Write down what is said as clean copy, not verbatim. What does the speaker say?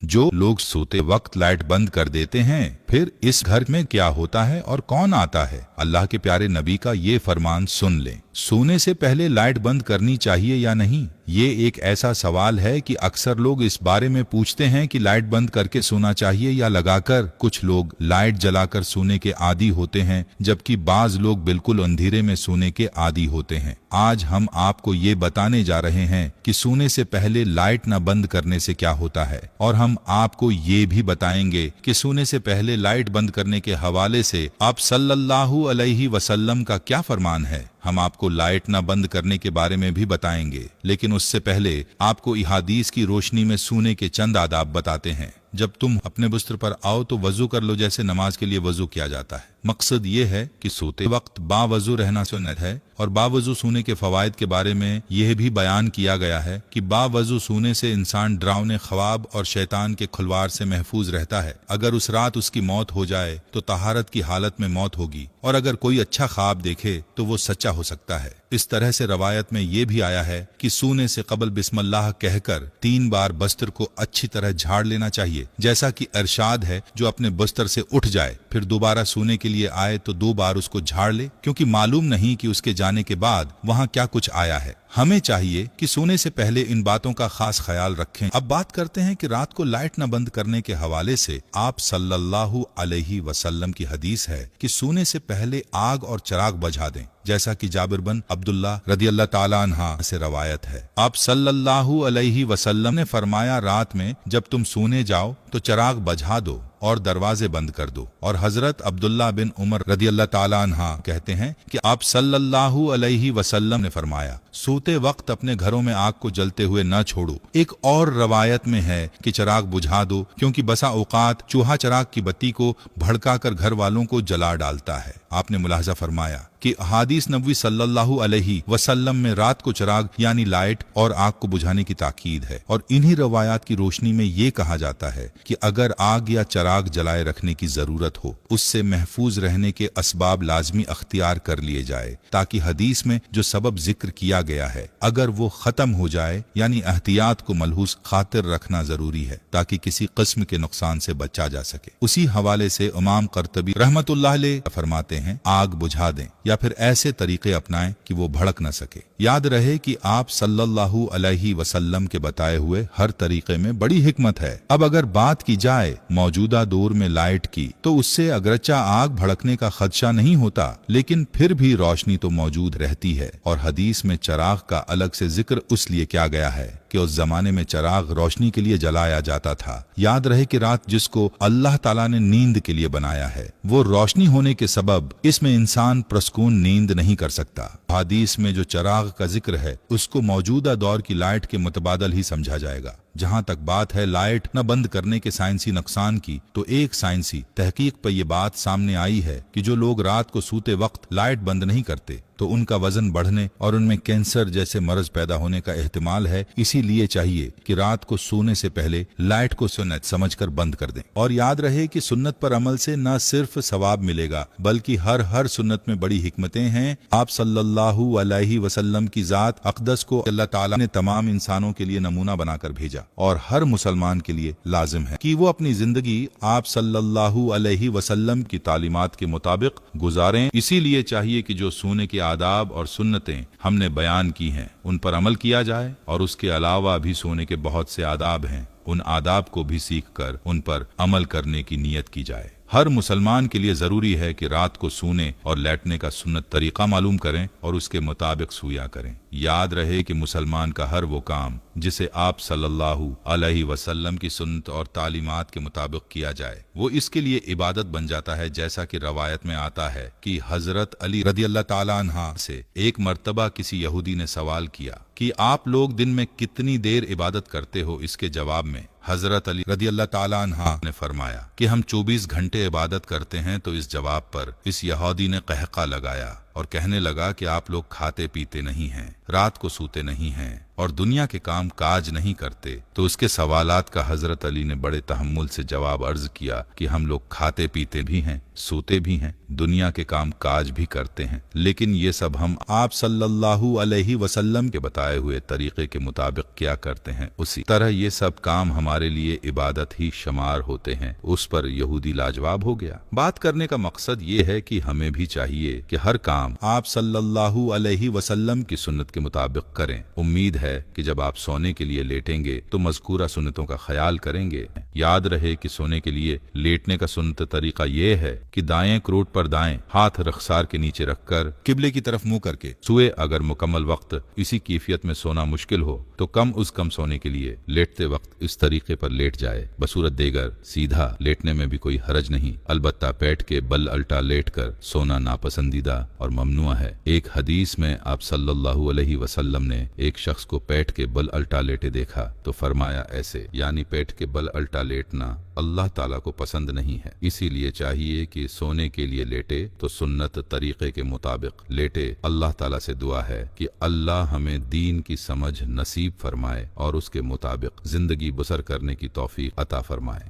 जो लोग सोते वक्त लाइट बंद कर देते हैं, फिर इस घर में क्या होता है और कौन आता है? अल्लाह के प्यारे नबी का ये फरमान सुन लें। सोने से पहले लाइट बंद करनी चाहिए या नहीं? ये एक ऐसा सवाल है कि अक्सर लोग इस बारे में पूछते हैं कि लाइट बंद करके सोना चाहिए या लगाकर। कुछ लोग लाइट जलाकर सोने के आदी होते हैं, जबकि बाज लोग बिल्कुल अंधेरे में सोने के आदी होते हैं। आज हम आपको ये बताने जा रहे हैं कि सोने से पहले लाइट न बंद करने से क्या होता है, और हम आपको ये भी बताएंगे कि सोने से पहले लाइट बंद करने के हवाले से आप सल्लल्लाहु अलैहि वसल्लम का क्या फरमान है। हम आपको लाइट न बंद करने के बारे में भी बताएंगे, लेकिन उससे पहले आपको इहादीस की रोशनी में सोने के चंद आदाब बताते हैं। जब तुम अपने बिस्तर पर आओ तो वजू कर लो, जैसे नमाज के लिए वजू किया जाता है। मकसद ये है कि सोते वक्त बावजू रहना सुन्नत है, और बावजू सोने के फवायद के बारे में यह भी बयान किया गया है कि बावजू सोने से इंसान डरावने ख्वाब और शैतान के खुलवार से महफूज रहता है। अगर उस रात उसकी मौत हो जाए तो तहारत की हालत में मौत होगी, और अगर कोई अच्छा ख्वाब देखे तो वो सच्चा हो सकता है। इस तरह से रवायत में ये भी आया है कि सोने से कबल बिस्मिल्लाह कहकर 3 बार बस्तर को अच्छी तरह झाड़ लेना चाहिए, जैसा कि इरशाद है, जो अपने बस्तर से उठ जाए फिर दोबारा सोने के लिए आए तो 2 बार उसको झाड़ ले, क्योंकि मालूम नहीं कि उसके जाने के बाद वहां क्या कुछ आया है। हमें चाहिए कि सोने से पहले इन बातों का खास ख्याल रखें। अब बात करते हैं कि रात को लाइट न बंद करने के हवाले से आप सल्लल्लाहु अलैहि वसल्लम की हदीस है कि सोने से पहले आग और चिराग बुझा दें, जैसा कि जाबिर बिन अब्दुल्लाह रदियल्लाहु ताला अन्हा से रवायत है। आप सल्लल्लाहु अलैहि वसल्लम ने फरमाया, रात में जब तुम सोने जाओ तो चिराग बुझा दो और दरवाजे बंद कर दो। और हजरत अब्दुल्लाह बिन उमर रदियल्लाहु ताला अन्हा कहते हैं कि आप सल्लल्लाहु अलैहि वसल्लम ने फरमाया, सोते वक्त अपने घरों में आग को जलते हुए न छोड़ो। एक और रवायत में है कि चिराग बुझा दो, क्योंकि बसा औकात चूहा चिराग की बत्ती को भड़काकर घर वालों को जला डालता है। आपने मुलाहजा फरमाया कि हदीस नबवी सल्लल्लाहु अलैहि वसल्लम में रात को चिराग यानी लाइट और आग को बुझाने की ताकीद है, और इन्हीं रवायात की रोशनी में ये कहा जाता है कि अगर आग या चिराग जलाए रखने की जरूरत हो, उससे महफूज रहने के असबाब लाजमी अख्तियार कर लिए जाए, ताकि हदीस में जो सबब जिक्र किया गया है अगर वो खत्म हो जाए, यानी एहतियात को मलहूस खातिर रखना जरूरी है, ताकि किसी किस्म के नुकसान से बचा जा सके। उसी हवाले से इमाम कर्तबी रहमतुल्लाह अलैह फरमाते हैं, आग बुझा दें या फिर ऐसे तरीके अपनाएं कि वो भड़क न सके। याद रहे कि आप सल्लल्लाहु अलैहि वसल्लम के बताए हुए हर तरीके में बड़ी हिकमत है। अब अगर बात की जाए मौजूदा दौर में लाइट की, तो उससे अगरचा आग भड़कने का खदशा नहीं होता, लेकिन फिर भी रोशनी तो मौजूद रहती है। और हदीस में चिराग का अलग से जिक्र उसलिए किया गया है कि उस जमाने में चिराग रोशनी के लिए जलाया जाता था। याद रहे कि रात जिसको अल्लाह ताला ने नींद के लिए बनाया है, वो रोशनी होने के सबब इसमें इंसान प्रसकून नींद नहीं कर सकता। हदीस में जो चिराग का जिक्र है उसको मौजूदा दौर की लाइट के मुतबादल ही समझा जाएगा। जहां तक बात है लाइट न बंद करने के साइंसी नुकसान की, तो एक साइंसी तहकीक पर यह बात सामने आई है कि जो लोग रात को सोते वक्त लाइट बंद नहीं करते तो उनका वजन बढ़ने और उनमें कैंसर जैसे मर्ज पैदा होने का एहतिमाल है। इसीलिए चाहिए कि रात को सोने से पहले लाइट को सुन्नत समझकर बंद कर दें। और याद रहे कि सुन्नत पर अमल से न सिर्फ सवाब मिलेगा, बल्कि हर सुन्नत में बड़ी हिकमतें हैं। आप सल्लल्लाहु अलैहि वसल्लम की जात अक़दस को अल्लाह ताला ने तमाम इंसानों के लिए नमूना बनाकर भेजा, और हर मुसलमान के लिए लाजिम है कि वो अपनी जिंदगी आप सल्लल्लाहु अलैहि वसल्लम की तालीमात के मुताबिक गुजारें। इसीलिए चाहिए कि जो सोने के आदाब और सुन्नतें हमने बयान की हैं उन पर अमल किया जाए, और उसके अलावा भी सोने के बहुत से आदाब हैं, उन आदाब को भी सीख कर उन पर अमल करने की नीयत की जाए। हर मुसलमान के लिए जरूरी है कि रात को सोने और लेटने का सुन्नत तरीका मालूम करें और उसके मुताबिक सोया करें। याद रहे कि मुसलमान का हर वो काम जिसे आप सल्लल्लाहु अलैहि वसल्लम की सुन्नत और तालीमात के मुताबिक किया जाए, वो इसके लिए इबादत बन जाता है। जैसा कि रवायत में आता है कि हजरत अली रदियल्लाहु ताला अन्हा से एक मर्तबा किसी यहूदी ने सवाल किया कि आप लोग दिन में कितनी देर इबादत करते हो। इसके जवाब में हजरत अली रदियल्लाहु ताला अन्हा ने फरमाया कि हम 24 घंटे इबादत करते हैं। तो इस जवाब पर इस यहूदी ने कहका लगाया اور کہنے لگا کہ آپ لوگ کھاتے پیتے نہیں ہیں، رات کو سوتے نہیں ہیں اور دنیا کے کام کاج نہیں کرتے۔ تو اس کے سوالات کا حضرت علی نے بڑے تحمل سے جواب عرض کیا کہ ہم لوگ کھاتے پیتے بھی ہیں، سوتے بھی ہیں، دنیا کے کام کاج بھی کرتے ہیں، لیکن یہ سب ہم آپ صلی اللہ علیہ وسلم کے بتائے ہوئے طریقے کے مطابق کیا کرتے ہیں، اسی طرح یہ سب کام ہمارے لیے عبادت ہی شمار ہوتے ہیں۔ اس پر یہودی لاجواب ہو گیا۔ بات کرنے کا مقصد یہ ہے کہ ہمیں بھی چاہیے کہ ہر کام آپ صلی اللہ علیہ وسلم کی سنت کے مطابق کریں۔ امید ہے کہ جب آپ سونے کے لیے لیٹیں گے تو مذکورہ سنتوں کا خیال کریں گے۔ یاد رہے کہ سونے کے لیے لیٹنے کا سنت طریقہ یہ ہے کہ دائیں کروٹ پر دائیں، ہاتھ رخسار کے نیچے رکھ کر قبلے کی طرف منہ کر کے سوئے۔ اگر مکمل وقت اسی کیفیت میں سونا مشکل ہو تو کم از کم سونے کے لیے لیٹتے وقت اس طریقے پر لیٹ جائے۔ بصورت دیگر سیدھا لیٹنے میں بھی کوئی حرج نہیں، البتہ پیٹ کے بل الٹا لیٹ کر سونا ناپسندیدہ اور ممنوع ہے۔ ایک حدیث میں آپ صلی اللہ علیہ وسلم نے ایک شخص کو پیٹ کے بل الٹا لیٹے دیکھا تو فرمایا ایسے یعنی پیٹ کے بل الٹا لیٹنا اللہ تعالیٰ کو پسند نہیں ہے، اسی لیے چاہیے کہ سونے کے لیے لیٹے تو سنت طریقے کے مطابق لیٹے۔ اللہ تعالیٰ سے دعا ہے کہ اللہ ہمیں دین کی سمجھ نصیب فرمائے اور اس کے مطابق زندگی بسر کرنے کی توفیق عطا فرمائے۔